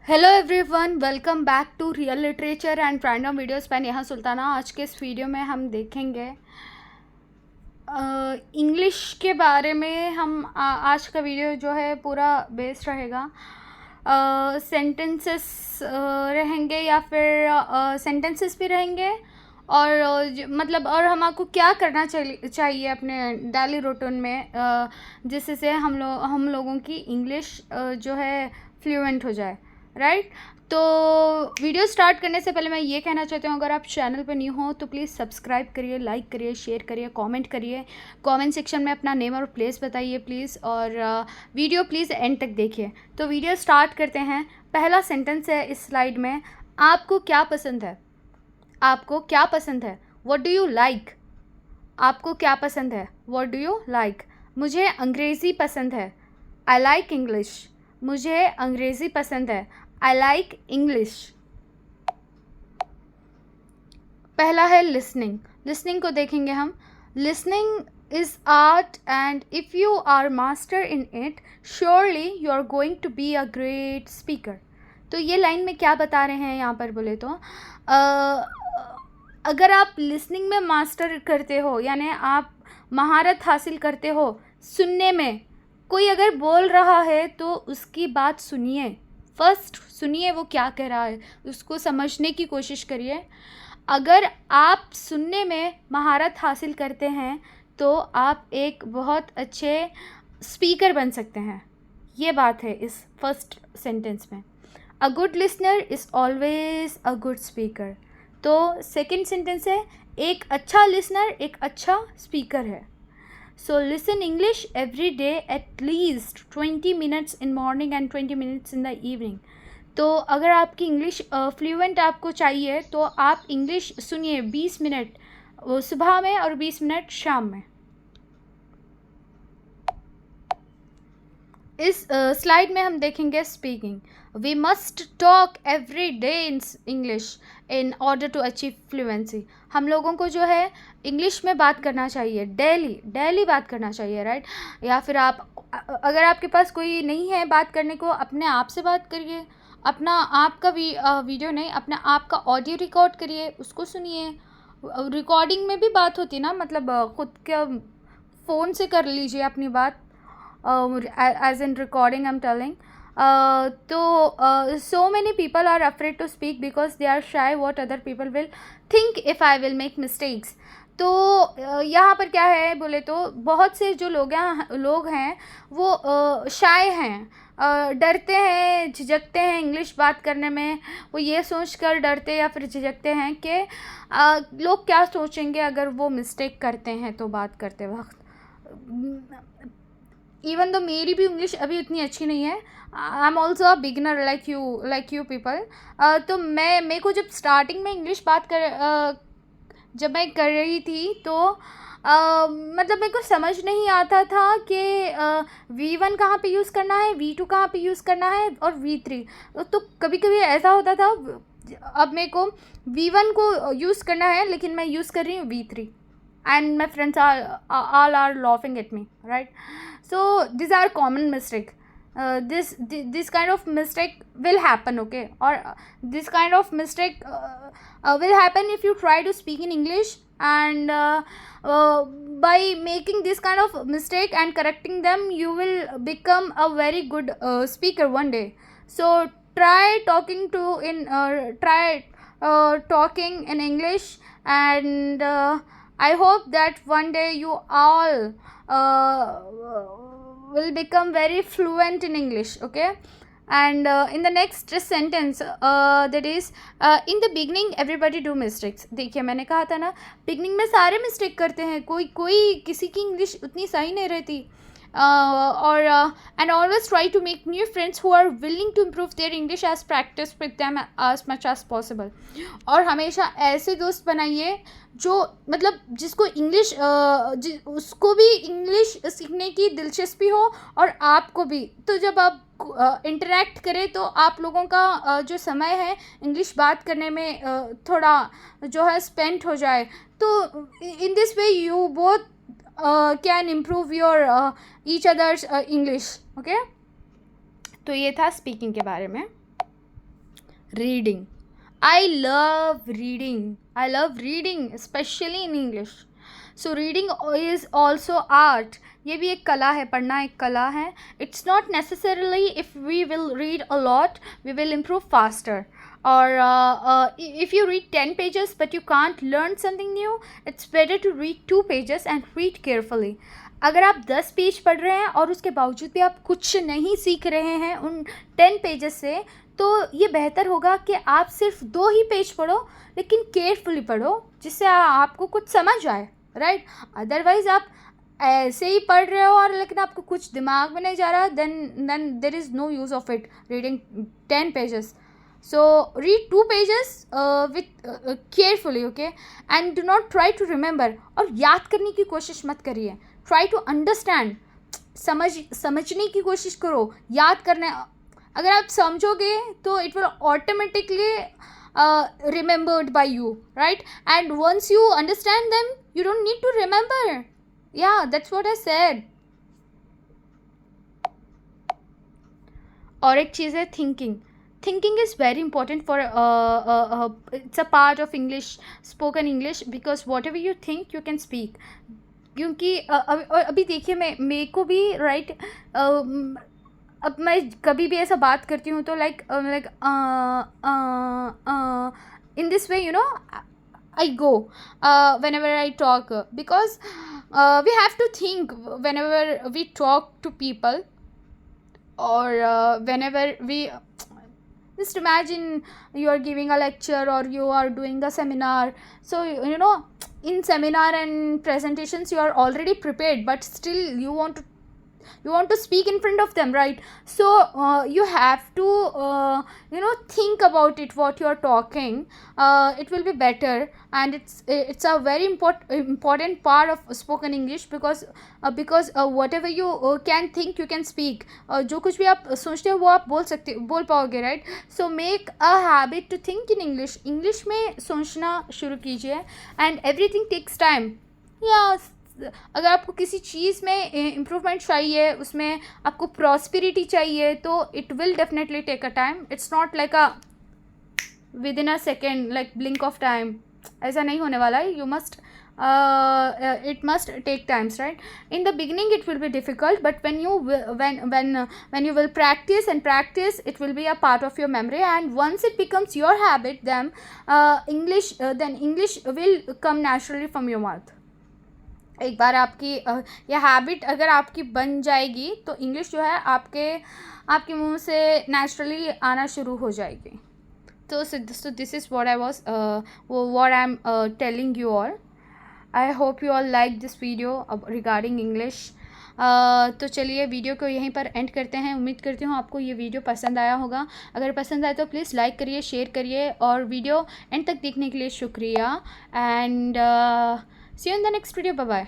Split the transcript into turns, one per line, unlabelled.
Hello everyone, welcome back to real literature and random videos. मैं नेहा सुल्ताना। आज के इस वीडियो में हम देखेंगे इंग्लिश के बारे में। आज का वीडियो जो है पूरा बेस्ड रहेगा। सेंटेंसेस रहेंगे या फिर सेंटेंसेस भी रहेंगे और मतलब और हम आपको क्या करना चाहिए अपने डेली रूटीन में, जिससे हम लोगों की इंग्लिश जो है फ्लुएंट हो जाए, राइट। तो वीडियो स्टार्ट करने से पहले मैं ये कहना चाहती हूँ, अगर आप चैनल पर न्यू हो तो प्लीज़ सब्सक्राइब करिए, लाइक करिए, शेयर करिए, कमेंट करिए। कमेंट सेक्शन में अपना नेम और प्लेस बताइए प्लीज़, और वीडियो प्लीज़ एंड तक देखिए। तो वीडियो स्टार्ट करते हैं। पहला सेंटेंस है इस स्लाइड में, आपको क्या पसंद है? आपको क्या पसंद है? What do you like? आपको क्या पसंद है? What do you like? मुझे अंग्रेज़ी पसंद है। I like English. मुझे अंग्रेज़ी पसंद है। I like English. पहला है लिसनिंग। लिसनिंग को देखेंगे हम। Listening is art and if you are master in it surely you are going to be a great speaker. तो ये लाइन में क्या बता रहे हैं यहाँ पर बोले तो, अगर आप लिसनिंग में मास्टर करते हो, यानी आप महारत हासिल करते हो सुनने में, कोई अगर बोल रहा है तो उसकी बात सुनिए। फर्स्ट सुनिए वो क्या कह रहा है, उसको समझने की कोशिश करिए। अगर आप सुनने में महारत हासिल करते हैं तो आप एक बहुत अच्छे स्पीकर बन सकते हैं। ये बात है इस फर्स्ट सेंटेंस में। A good listener is always a good speaker. तो सेकंड सेंटेंस है, एक अच्छा लिसनर एक अच्छा स्पीकर है। So listen English every day at least 20 minutes in morning and 20 minutes in the evening. तो अगर आपकी इंग्लिश फ्लुएंट आपको चाहिए तो आप इंग्लिश सुनिए 20 मिनट सुबह में और 20 मिनट शाम में। इस स्लाइड में हम देखेंगे speaking. We must talk every day in English in order to achieve fluency. हम लोगों को जो है इंग्लिश में बात करना चाहिए, डेली डेली बात करना चाहिए, राइट। या फिर आप अगर आपके पास कोई नहीं है बात करने को, अपने आप से बात करिए। अपना आपका वीडियो नहीं, अपने आप का ऑडियो रिकॉर्ड करिए, उसको सुनिए। रिकॉर्डिंग में भी बात होती है ना, मतलब खुद का फ़ोन से कर लीजिए अपनी बात, as in recording I'm telling. So many people are afraid to speak because they are shy what other people will think if I will make mistakes. तो यहाँ पर क्या है बोले तो, बहुत से जो लोग हैं वो शाय हैं, डरते हैं, झिझकते हैं इंग्लिश बात करने में। वो ये सोच कर डरते या फिर झिझकते हैं कि लोग क्या सोचेंगे अगर वो मिस्टेक करते हैं तो बात करते वक्त। इवन तो मेरी भी इंग्लिश अभी उतनी अच्छी नहीं है। I am also a beginner like you people. तो मेरे को जब स्टार्टिंग में इंग्लिश जब मैं कर रही थी तो मतलब मेरे को समझ नहीं आता था कि V1 कहाँ पे यूज़ करना है, V2 कहाँ पे यूज़ करना है और V3। तो कभी कभी ऐसा होता था, अब मेरे को V1 को यूज़ करना है लेकिन मैं यूज़ कर रही हूँ V3, and my friends all are laughing at me, right? So these are common mistake. This kind of mistake will happen, okay? Or this kind of mistake will happen if you try to speak in English, and by making this kind of mistake and correcting them you will become a very good speaker one day. So try talking in English, and I hope that one day you all will become very fluent in English, okay? And in the next sentence, that is, in the beginning everybody do mistakes. देखिए मैंने कहा था ना, beginning में सारे mistake करते हैं, कोई किसी की इंग्लिश उतनी सही नहीं रहती। और and always try to make new friends who are willing to improve their English as practice with them as much as possible. और हमेशा ऐसे दोस्त बनाइए जो मतलब जिसको इंग्लिश उसको भी इंग्लिश सीखने की दिलचस्पी हो और आपको भी। तो जब आप इंटरेक्ट करें तो आप लोगों का जो समय है इंग्लिश बात करने में थोड़ा जो है स्पेंड हो जाए। तो in this way you both can improve your each others English, okay. तो ये था स्पीकिंग के बारे में। Reading. I love reading. I love reading, especially in English. So reading is also art. ये भी एक कला है, पढ़ना एक कला है. It's not necessarily if we will read a lot, we will improve faster. Or if you read 10 pages but you can't learn something new, it's better to read 2 pages and read carefully. अगर आप 10 page पढ़ रहे हैं और उसके बावजूद भी आप कुछ नहीं सीख रहे हैं उन 10 पेजेस से, तो ये बेहतर होगा कि आप सिर्फ 2 ही पेज पढ़ो, लेकिन केयरफुली पढ़ो, जिससे आपको कुछ समझ आए, राइट. अदरवाइज़ आप ऐसे ही पढ़ रहे हो और लेकिन आपको कुछ दिमाग में नहीं जा रहा, then there is no use of it reading 10 pages. So read 2 pages with carefully, okay, and do not try to remember. और याद करने की कोशिश मत करिए. Try to understand. समझने की कोशिश करो. याद करने, अगर आप समझोगे तो it will automatically remembered by you, right? And once you understand them, you don't need to remember. Yeah, that's what I said. और एक चीज़ है thinking. Thinking is very important for it's a part of English, spoken English, because whatever you think you can speak. क्योंकि अभी देखिए मेरे को भी right, अब मैं कभी भी ऐसा बात करती हूँ तो like in this way, you know, I go whenever I talk, because we have to think whenever we talk to people, or whenever we just imagine you are giving a lecture or you are doing a seminar. So you know, in seminar and presentations you are already prepared, but still you want to speak in front of them, right? So you have to think about it, what you are talking. It will be better, and it's a very important part of spoken English, because whatever you can think you can speak. जो कुछ भी आप सोचते हो वो आप बोल पाओगे, right? So make a habit to think in English में सोचना शुरू कीजिए, and everything takes time. Yeah, अगर आपको किसी चीज़ में इम्प्रूवमेंट चाहिए, उसमें आपको प्रॉस्पेरिटी चाहिए, तो it will definitely take a time. It's not like a within a second, like blink of time. ऐसा नहीं होने वाला है. You must it must take times, right? In the beginning it will be difficult, but when you will practice, it will be a part of your memory, and once it becomes your habit, then English will come naturally from your mouth. एक बार आपकी यह habit अगर आपकी बन जाएगी तो English जो है आपके मुंह से नेचुरली आना शुरू हो जाएगी. तो this is what I'm telling you all. I hope you all like this video regarding English. तो चलिए वीडियो को यहीं पर एंड करते हैं. उम्मीद करती हूँ आपको ये वीडियो पसंद आया होगा. अगर पसंद आए तो प्लीज़ लाइक करिए, शेयर करिए, और वीडियो एंड तक देखने के लिए शुक्रिया. And see you in the next video. Bye bye.